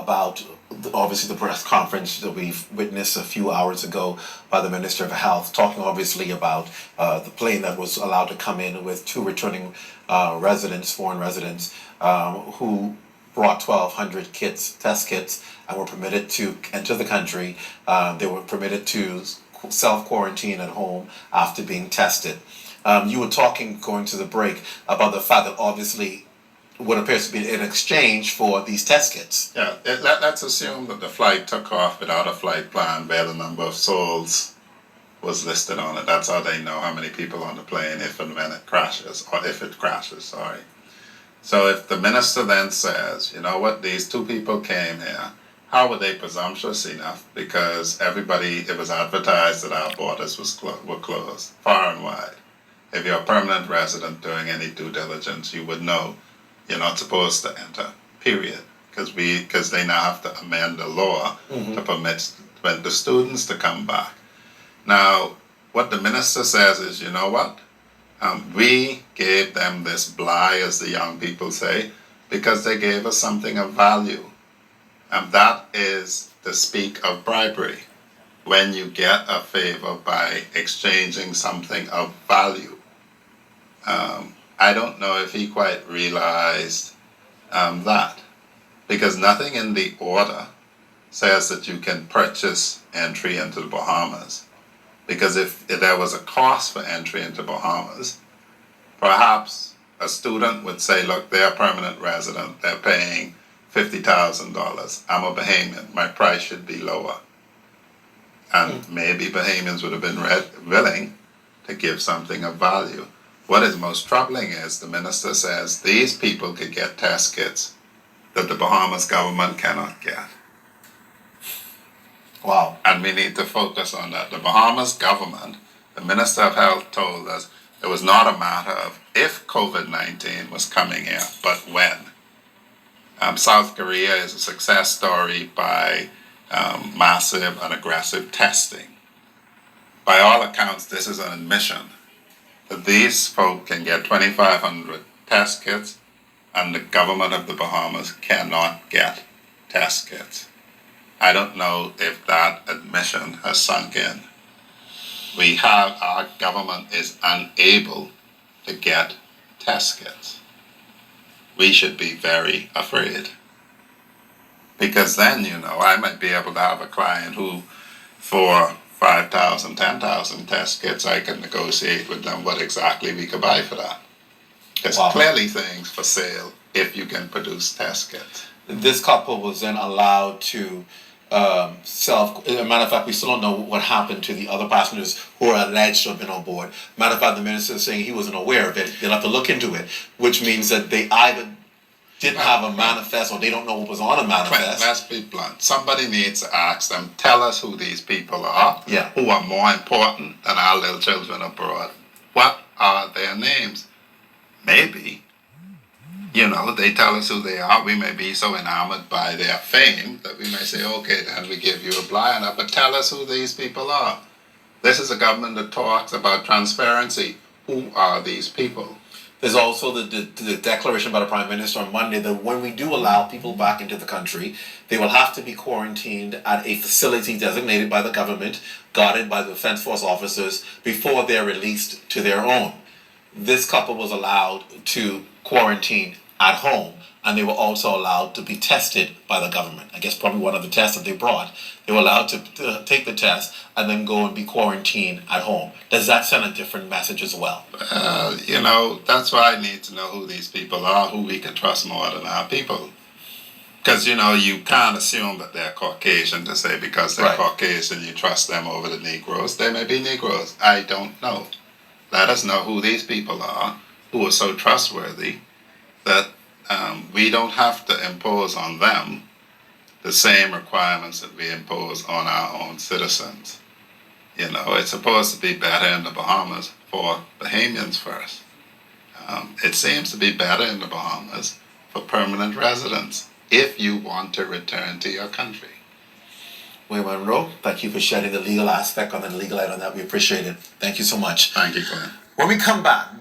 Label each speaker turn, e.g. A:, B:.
A: about obviously the press conference that we've witnessed a few hours ago by the Minister of Health, talking obviously about the plane that was allowed to come in with two returning residents, foreign residents, who brought 1,200 kits, test kits, and were permitted to enter the country. They were permitted to self-quarantine at home after being tested. You were talking, going to the break, about the fact that obviously what appears to be in exchange for these test kits.
B: Yeah, let's assume that the flight took off without a flight plan where the number of souls was listed on it. That's how they know how many people on the plane if and when it crashes, or if it crashes, sorry. So if the minister then says, you know what, these two people came here, how were they presumptuous enough? Because everybody, it was advertised that our borders were closed, far and wide. If you're a permanent resident doing any due diligence, you would know you're not supposed to enter, period. Because they now have to amend the law to permit the students to come back. Now, what the minister says is, you know what? We gave them this bly, as the young people say, because they gave us something of value. And that is to speak of bribery, when you get a favor by exchanging something of value. I don't know if he quite realized that, because nothing in the order says that you can purchase entry into the Bahamas. Because if there was a cost for entry into Bahamas, perhaps a student would say, look, they're a permanent resident, they're paying $50,000. I'm a Bahamian, my price should be lower. And maybe Bahamians would have been willing to give something of value. What is most troubling is the minister says these people could get test kits that the Bahamas government cannot get.
A: Wow.
B: And we need to focus on that. The Bahamas government, the Minister of Health told us it was not a matter of if COVID-19 was coming here, but when. South Korea is a success story by massive and aggressive testing. By all accounts, this is an admission that these folk can get 2,500 test kits and the government of the Bahamas cannot get test kits. I don't know if that admission has sunk in. Our government is unable to get test kits. We should be very afraid. Because then, I might be able to have a client who, for 5,000, 10,000 test kits, I can negotiate with them what exactly we could buy for that. There's clearly things for sale if you can produce test kits.
A: This couple was then allowed to as a matter of fact, we still don't know what happened to the other passengers who are alleged to have been on board. Matter of fact, the minister is saying he wasn't aware of it. They'll have to look into it, which means that they either didn't have a manifest or they don't know what was on a manifest.
B: Let's be blunt. Somebody needs to ask them, tell us who these people are, who are more important than our little children abroad. What are their names? Maybe, they tell us who they are. We may be so enamored by their fame that we may say, okay, then we give you a blind eye, but tell us who these people are. This is a government that talks about transparency. Who are these people?
A: There's also the declaration by the Prime Minister on Monday that when we do allow people back into the country, they will have to be quarantined at a facility designated by the government, guarded by the Defense Force officers, before they're released to their own. This couple was allowed to quarantine at home, and they were also allowed to be tested by the government. I guess probably one of the tests that they brought. They were allowed to take the test and then go and be quarantined at home. Does that send a different message as well?
B: That's why I need to know who these people are, who we can trust more than our people. Because, you can't assume that they're Caucasian to say because they're Caucasian you trust them over the Negroes. They may be Negroes. I don't know. Let us know who these people are, who are so trustworthy that we don't have to impose on them the same requirements that we impose on our own citizens. It's supposed to be better in the Bahamas for Bahamians first. It seems to be better in the Bahamas for permanent residents if you want to return to your country.
A: Wayne Monroe, thank you for shedding the legal aspect on the legal light on that. We appreciate it. Thank you so much.
B: Thank you, Glenn.
A: When we come back,